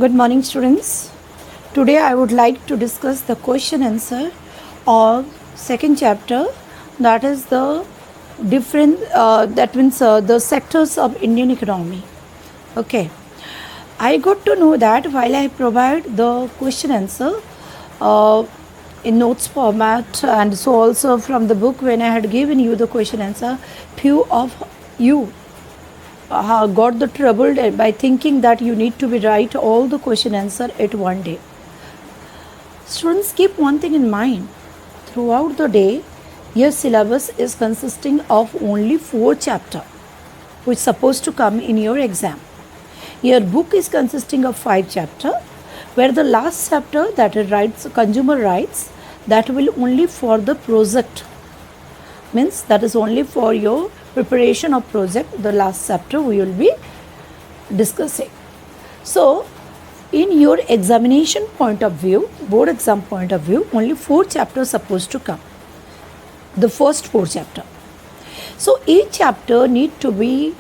Good morning, students. Today I would like to discuss the question answer of second chapter, that is the different the sectors of Indian economy. Okay, I got to know that while I provide the question answer uh, in notes format, and so also from the book when I had given you the question answer, few of you got the trouble by thinking that you need to be write all the question answer at one day. Students, keep one thing in mind. Throughout the day, your syllabus is consisting of only 4 chapters, which supposed to come in your exam. Your book is consisting of 5 chapters, where the last chapter, that is rights, consumer rights, that will only for the project, means that is only for your preparation of project. The last chapter we will be discussing. So in your examination point of view, board exam point of view, only 4 chapters supposed to come, the first 4 chapter. So each chapter need to be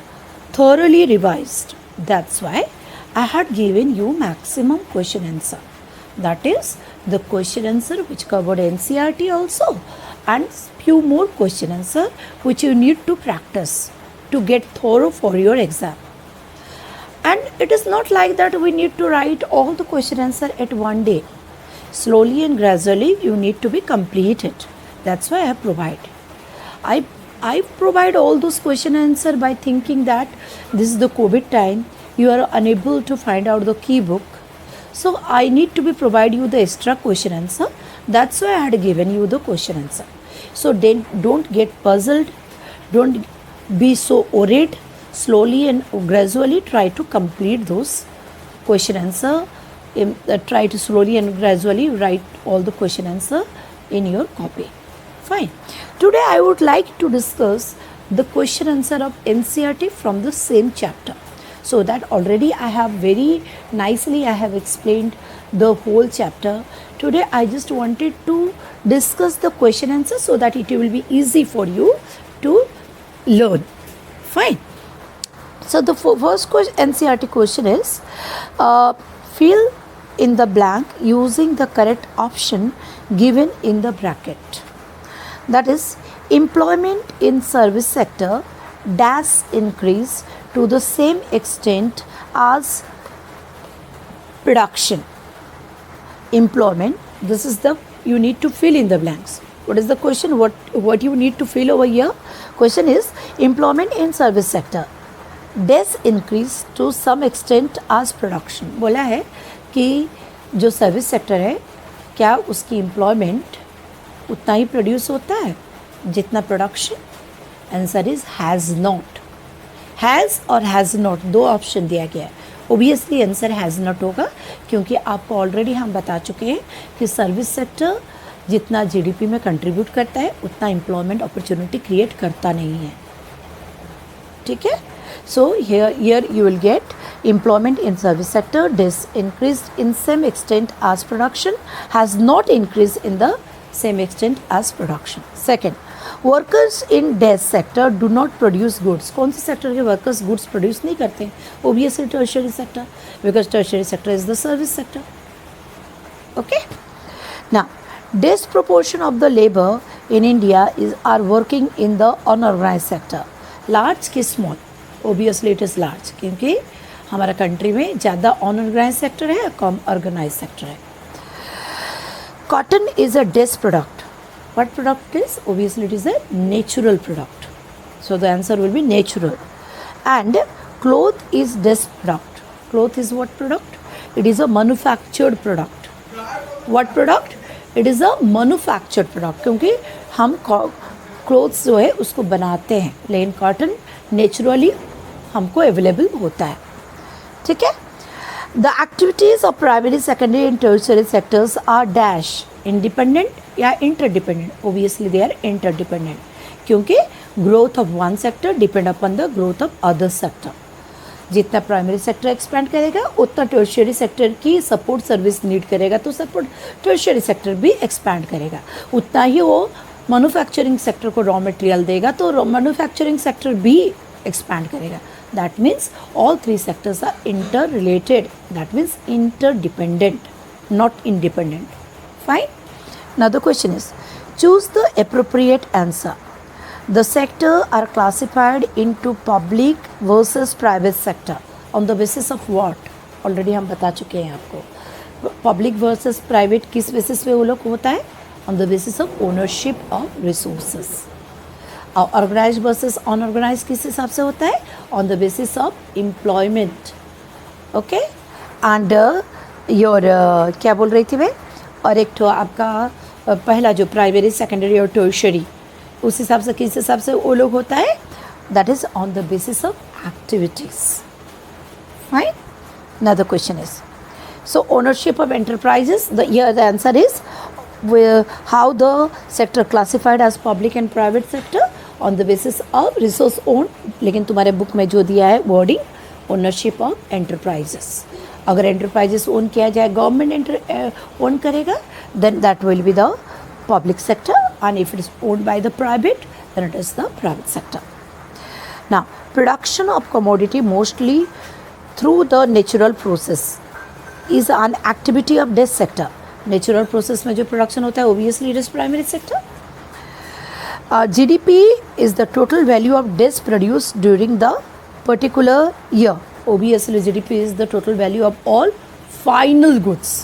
thoroughly revised. That's why I had given you maximum question answer, that is the question answer which covered NCERT also, and few more question answer which you need to practice to get thorough for your exam. And it is not like that we need to write all the question answer at one day. Slowly and gradually you need to be completed. That's why I provide all those question answer by thinking that this is the COVID time, you are unable to find out the key book. So I need to be provide you the extra question answer. That's why I had given you the question answer. So then don't get puzzled, don't be so worried. Slowly and gradually try to complete those question answer. Try to slowly and gradually write all the question answer in your copy. Fine. Today I would like to discuss the question answer of NCERT from the same chapter. So that already I have very nicely I have explained the whole chapter. Today I just wanted to discuss the question answer so that it will be easy for you to learn. Fine. So the first NCERT question is, fill in the blank using the correct option given in the bracket. That is, employment in service sector does increase to the same extent as production. Employment, this is the, you need to fill in the blanks. What is the question? What you need to fill over here? Question is, employment in service sector does increase to some extent as production. बोला है कि जो service sector है, क्या उसकी employment उतना ही produce होता है जितना production? Answer is has not. Has और हैज़ नॉट दो ऑप्शन दिया गया है. ओबियसली आंसर हैज़ नॉट होगा, क्योंकि आपको ऑलरेडी हम बता चुके हैं कि सर्विस सेक्टर जितना जीडीपी में कंट्रीब्यूट करता है उतना एम्प्लॉयमेंट अपॉर्चुनिटी क्रिएट करता नहीं है. ठीक है. So here you will get employment in service sector does increased in same extent as production, has not increased in the same extent as production. Second, workers in desk sector do not produce goods. कौन से sector के workers goods produce नहीं करते हैं? Obviously tertiary sector, because tertiary sector is the service sector. Okay. Now, disproportion of the labor in India are working in the unorganized sector. Large की small. Obviously it is large, क्योंकि हमारा country में ज़्यादा unorganise sector है, कम organise sector है. Cotton is a डेस्ट product. What product is? Obviously it is a natural product. So the answer will be natural. And cloth is desk product. Cloth is what product? It is a manufactured product. What product? It is a manufactured product, क्योंकि हम clothes जो है उसको बनाते हैं, लेकिन cotton naturally हमको available होता है. ठीक है. The activities of primary, secondary and tertiary sectors are dash independent या interdependent. Obviously they are interdependent, क्योंकि growth of one sector depend upon the growth of other sector. जितना प्राइमरी सेक्टर एक्सपेंड करेगा उतना tertiary sector की support service need करेगा, तो support tertiary sector भी expand करेगा. उतना ही वो मैन्युफैक्चरिंग सेक्टर को रॉ मटेरियल देगा, तो मैन्युफैक्चरिंग सेक्टर भी एक्सपैंड करेगा. That means all three sectors are interrelated. That means interdependent, not independent. Fine. Now the question is, choose the appropriate answer. The sector are classified into public versus private sector on the basis of what? Already हम बता चुके हैं आपको. Public versus private किस basis पे वो लोग होता है? On the basis of ownership of resources. और organized versus unorganized किस हिसाब से होता है? On the basis of employment. Okay? And your क्या बोल रही थी मैं? और एक तो आपका पहला जो प्राइमरी, सेकेंडरी और टर्शियरी, उस हिसाब से किस हिसाब से वो लोग होता है? That is on the basis of activities. Fine. Now the question is, so ownership of enterprises, the here the answer is how the sector classified as public and private sector on the basis of resource own. लेकिन तुम्हारे book में जो दिया है wording ownership of enterprises. अगर enterprises own किया जाए, government own करेगा, then that will be the public sector, and if it is owned by the private, then it is the private sector. Now, production of commodity mostly through the natural process is an activity of this sector. Natural process में जो production होता है, obviously it is primary sector. GDP is the total value of this produced during the particular year. Obviously GDP is the total value of all final goods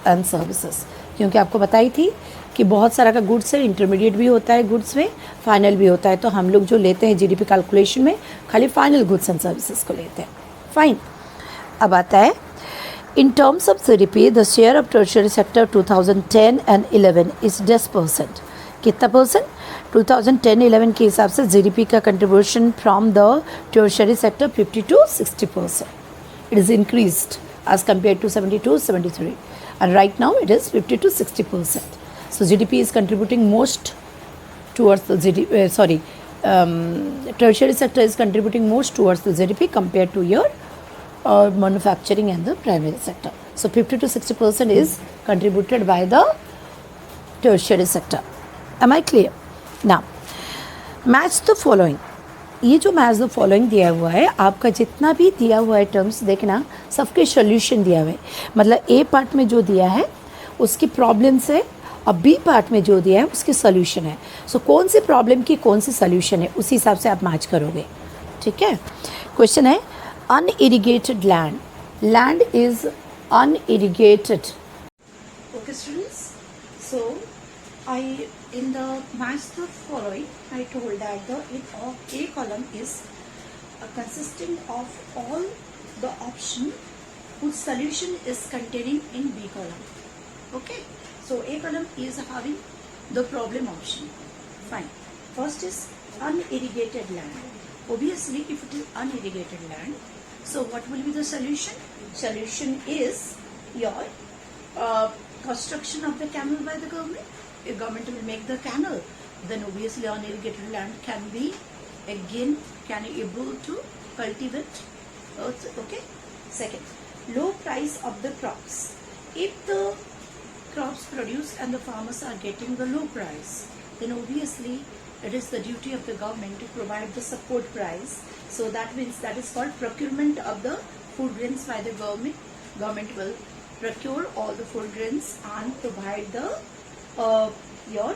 and services. क्योंकि आपको बताई थी कि बहुत सारा का गुड्स है, इंटरमीडिएट भी होता है गुड्स में, फाइनल भी होता है. तो हम लोग जो लेते हैं जीडीपी कैलकुलेशन में खाली फाइनल गुड्स एंड सर्विसेज को लेते हैं. फाइन. अब आता है in terms of GDP the share of tertiary sector 2010 and 11 is 10%. कितना परसेंट? 2010-11 के हिसाब से जीडीपी का contribution from the tertiary sector 50 to 60%. It is increased as compared to 72-73, and right now it is 50 to 60%. So GDP is contributing most towards the tertiary sector is contributing most towards the GDP compared to your manufacturing and the primary sector. So 50 to 60% is contributed by the tertiary sector. Am I clear? Now match the following. ये जो match the following दिया हुआ है, आपका जितना भी दिया हुआ है टर्म्स देखना, सबके सोल्यूशन दिया हुआ है. मतलब ए पार्ट में जो दिया है उसकी प्रॉब्लम्स है, और बी पार्ट में जो दिया है उसकी सोल्यूशन है. सो कौन सी प्रॉब्लम की कौन सी सोल्यूशन है, उसी हिसाब से आप मैच करोगे. ठीक है. क्वेश्चन है unirrigated land. Land is unirrigated. Okay students, so in the match the following, I told that the A column is consisting of all the option whose solution is containing in B column. Okay, so A column is having the problem option. Fine. First is unirrigated land. Obviously, if it is unirrigated land, so what will be the solution? Solution is your construction of the canal by the government. If government will make the canal, then obviously unirrigated land can be again able to cultivate earth. Okay. Second, low price of the crops. If the crops produced and the farmers are getting the low price, then obviously it is the duty of the government to provide the support price. So that means that is called procurement of the food grains by the government. Government will procure all the food grains and provide the your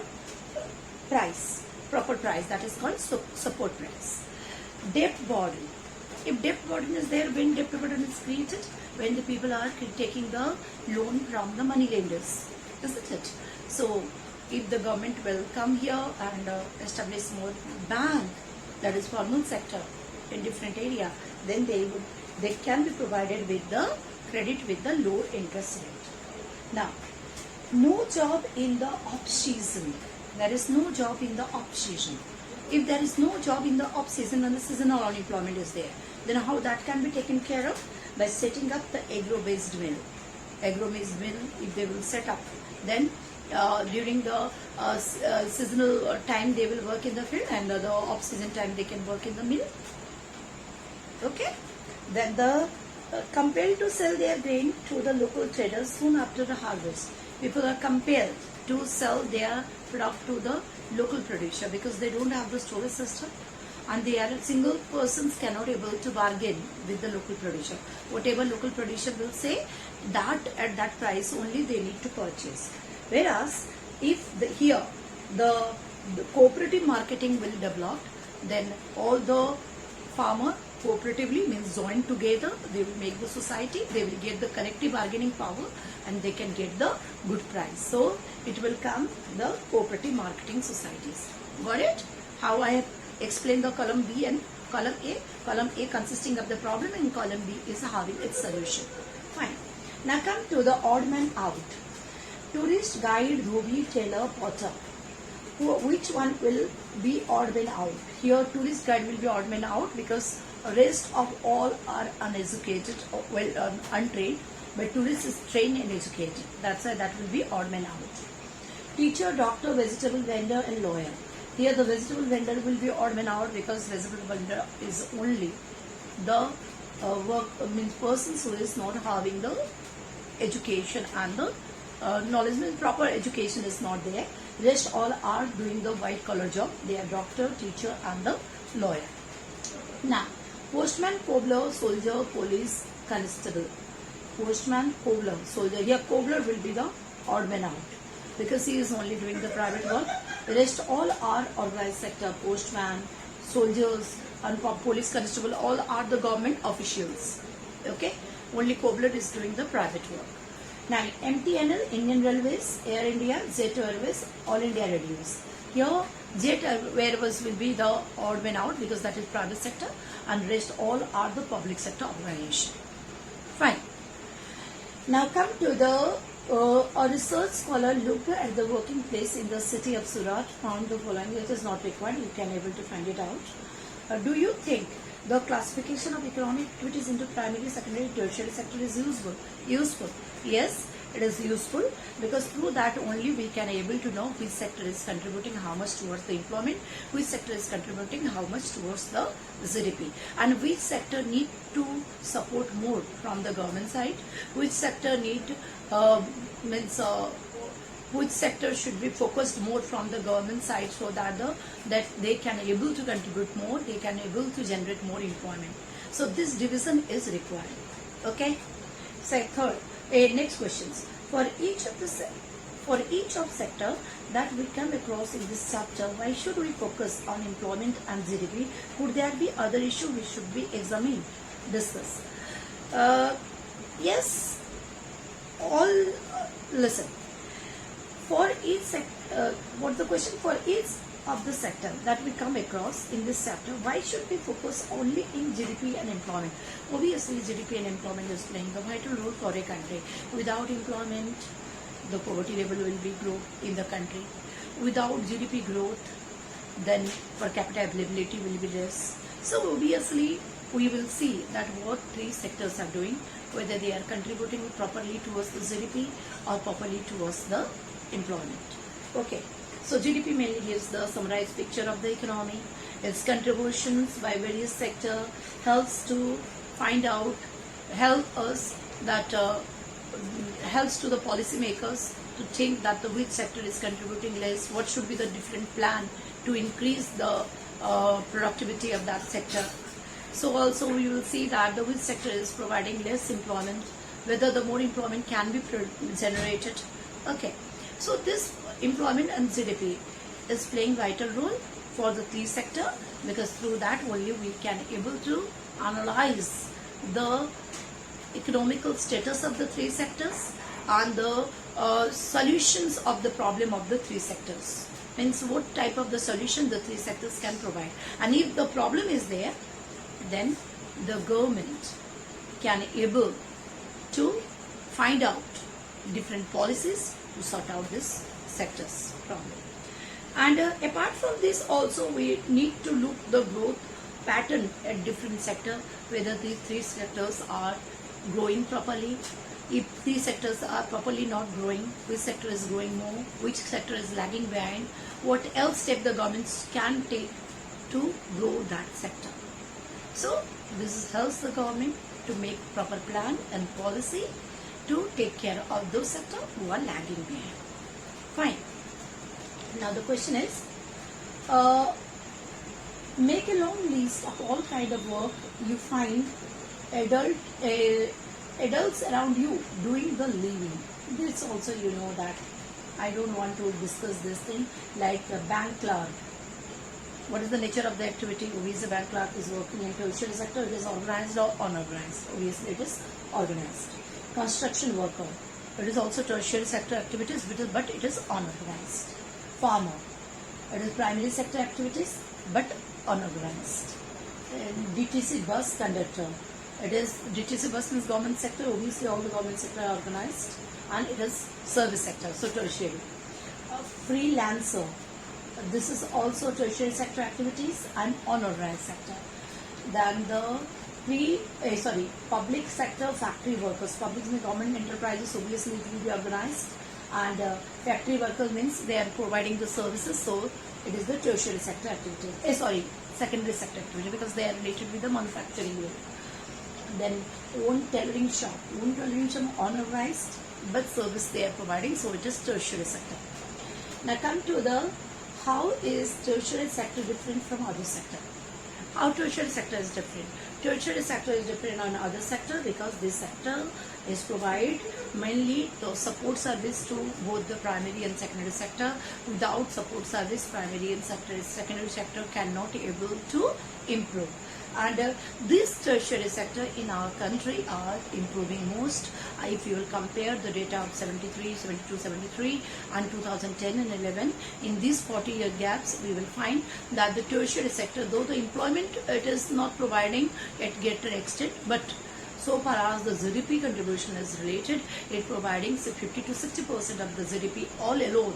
price, proper price, that is called support price. Debt burden. If debt burden is there, when debt burden is created, when the people are taking the loan from the money lenders, isn't it? So if the government will come here and establish more bank, that is formal sector in different area, then they can be provided with the credit with the low interest rate. Now, no job in the off season. There is no job in the off season. If there is no job in the off season and the seasonal unemployment is there, then how that can be taken care of? By setting up the agro-based mill. Agro-based mill, if they will set up, then during the seasonal time they will work in the field, and the off season time they can work in the mill. Okay. Then the compelled to sell their grain to the local traders soon after the harvest. People are compelled to sell their product to the local producer because they don't have the storage system, and they are single persons cannot able to bargain with the local producer. Whatever local producer will say, that at that price only they need to purchase. Whereas if here the cooperative marketing will develop, then all the farmer cooperatively means join together, they will make the society, they will get the collective bargaining power, and they can get the good price. So it will come the cooperative marketing societies. Got it? How I have explained the column B and column A. Column A consisting of the problem and column B is having its solution. Fine. Now come to the odd man out. Tourist, guide, roadie, tailor, potter. Which one will be odd man out? Here tourist guide will be odd man out because rest of all are uneducated, well untrained, but tourist is trained and educated. That's why that will be odd man out. Teacher, doctor, vegetable vendor and lawyer. Here the vegetable vendor will be odd man out because vegetable vendor is only the means persons who is not having the education and the knowledge, means proper education is not there. Rest all are doing the white collar job. They are doctor, teacher and the lawyer. Now, postman, cobbler, soldier, police, constable. Postman, cobbler, soldier. Here cobbler will be the odd man out because he is only doing the private work. The rest all are organized sector. Postman, soldiers and police constable all are the government officials. Okay, only cobbler is doing the private work. Now, MTNL, Indian Railways, Air India, Jet Airways, All India Radios. Here, Jet Airways will be the odd man out because that is private sector, and rest all are the public sector organization. Fine. Now come to the a research scholar looked at the working place in the city of Surat, found the following. It is not required. You can able to find it out. Do you think the classification of economic activities into primary, secondary, tertiary sector is useful? Useful. Yes, it is useful because through that only we can able to know which sector is contributing how much towards the employment, which sector is contributing how much towards the GDP, and which sector need to support more from the government side, which sector need which sector should be focused more from the government side so that that they can able to contribute more, they can able to generate more employment. So this division is required. Okay. So third, next questions. For each of sector that we come across in this chapter, why should we focus on employment and GDP? Could there be other issue which should be examined, discussed? Yes. All listen. For each sector, what's the question? For each of the sector that we come across in this chapter, why should we focus only in GDP and employment? Obviously, GDP and employment is playing the vital role for a country. Without employment, the poverty level will be grow in the country. Without GDP growth, then per capita availability will be less. So obviously, we will see that what three sectors are doing, whether they are contributing properly towards the GDP or properly towards the employment. Okay. So GDP mainly gives the summarized picture of the economy. Its contributions by various sector helps to find out, help us that helps to the policymakers to think that the which sector is contributing less, what should be the different plan to increase the productivity of that sector. So also we will see that the which sector is providing less employment, whether the more employment can be generated. Okay. So this employment and GDP is playing vital role for the three sector because through that only we can able to analyze the economical status of the three sectors and the solutions of the problem of the three sectors. Means what type of the solution the three sectors can provide. And if the problem is there, then the government can able to find out different policies to sort out this sectors problem. And apart from this also we need to look the growth pattern at different sector, whether these three sectors are growing properly. If these sectors are properly not growing, which sector is growing more, which sector is lagging behind, what else step the governments can take to grow that sector. So this helps the government to make proper plan and policy to take care of those sectors who are lagging behind. Fine. Now the question is, Make a long list of all kind of work you find adults around you doing the living. This also you know that I don't want to discuss this thing like a bank clerk. What is the nature of the activity? Obviously, a bank clerk is working in tertiary sector. It is organized or unorganized. Obviously, it is organized. Construction worker. It is also tertiary sector activities, but it is unorganized. Farmer. It is primary sector activities, but unorganized. DTC bus conductor. It is DTC bus means government sector. Obviously, all the government sector are organized, and it is service sector, so tertiary. Freelancer. This is also tertiary sector activities and unorganized sector. Then the public sector factory workers. Public means government enterprises. Obviously, it will be organized, and factory worker means they are providing the services. So it is the tertiary sector activity. Secondary sector activity, because they are related with the manufacturing work. Then own tailoring shop. Own tailoring shop unorganized, but service they are providing. So it is tertiary sector. Now come to the how is tertiary sector different from other sector? How tertiary sector is different? Tertiary sector is different on other sector because this sector is provide mainly the support service to both the primary and secondary sector. Without support service, primary and secondary sector cannot able to improve. And this tertiary sector in our country are improving most. If you will compare the data of 73, 72, 73 and 2010 and 11, in these 40-year gaps, we will find that the tertiary sector, though the employment it is not providing at greater extent, but so far as the GDP contribution is related, it providing 50 to 60% of the GDP all alone.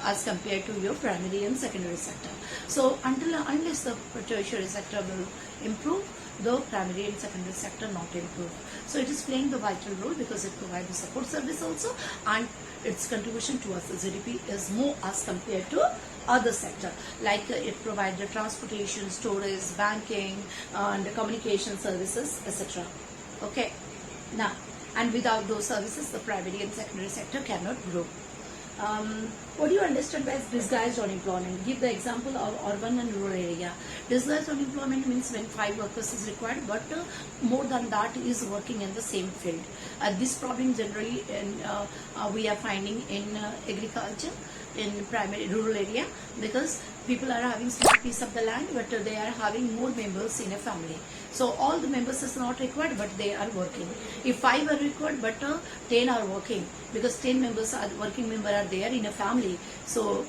As compared to your primary and secondary sector. So unless the tertiary sector will improve, the primary and secondary sector not improve. So it is playing the vital role because it provides the support service also, and its contribution towards the GDP is more as compared to other sector. Like it provides the transportation, storage, banking, and communication services, etc. Okay. Now, and without those services, the primary and secondary sector cannot grow. What do you understand by disguised unemployment? Give the example of urban and rural area. Disguised unemployment means when 5 workers is required, but more than that is working in the same field. This problem generally we are finding in agriculture, in primary rural area, because people are having small piece of the land, but they are having more members in a family. So all the members is not required, but they are working. If 5 are required, but 10 are working, because 10 members are working member are there in a family. So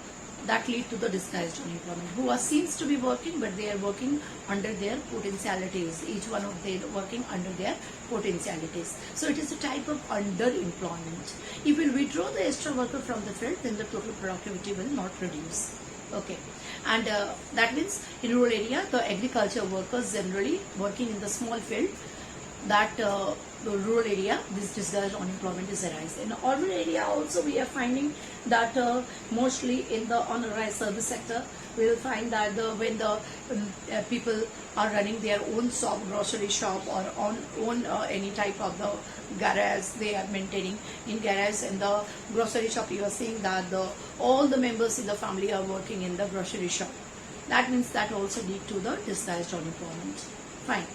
that lead to the disguised unemployment. Who are seems to be working, but they are working under their potentialities. Each one of them working under their potentialities. So it is a type of underemployment. If we withdraw the extra worker from the field, then the total productivity will not reduce. Okay, and that means in rural area, the agriculture workers generally working in the small field, that the rural area, this disguised unemployment is arising. In urban area also we are finding that mostly in the unorganized service sector, we will find that when the people are running their own shop, grocery shop, or own any type of the garage they are maintaining. In garage and the grocery shop, you are seeing that all the members in the family are working in the grocery shop. That means that also lead to the disguised unemployment. Fine.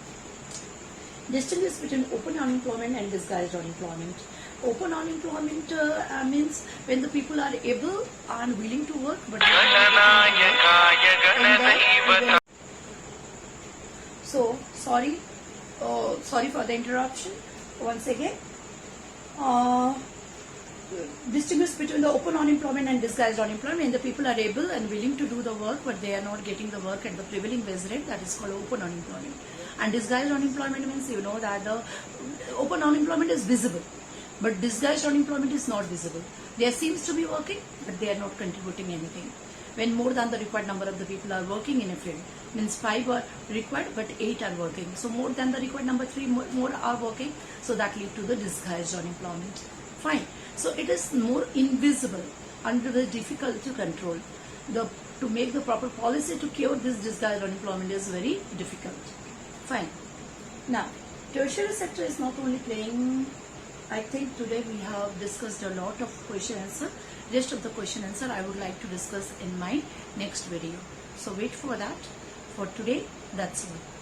Distinguish between open unemployment and disguised unemployment. Open unemployment means when the people are able and willing to work, but they are not. So sorry for the interruption. Once again, distinguish between the open unemployment and disguised unemployment. When the people are able and willing to do the work, but they are not getting the work at the prevailing wage rate, that is called open unemployment. And disguised unemployment means, you know, that the open unemployment is visible, but disguised unemployment is not visible. They seems to be working, but they are not contributing anything. When more than the required number of the people are working in a field, means 5 are required, but 8 are working. So more than the required number, 3 more are working. So that lead to the disguised unemployment. Fine. So it is more invisible, under the difficult to control. To make the proper policy to cure this disguised unemployment is very difficult. Fine. Now, tertiary sector is not only playing, I think today we have discussed a lot of question answer. Rest of the question answer I would like to discuss in my next video. So wait for that. For today, that's all.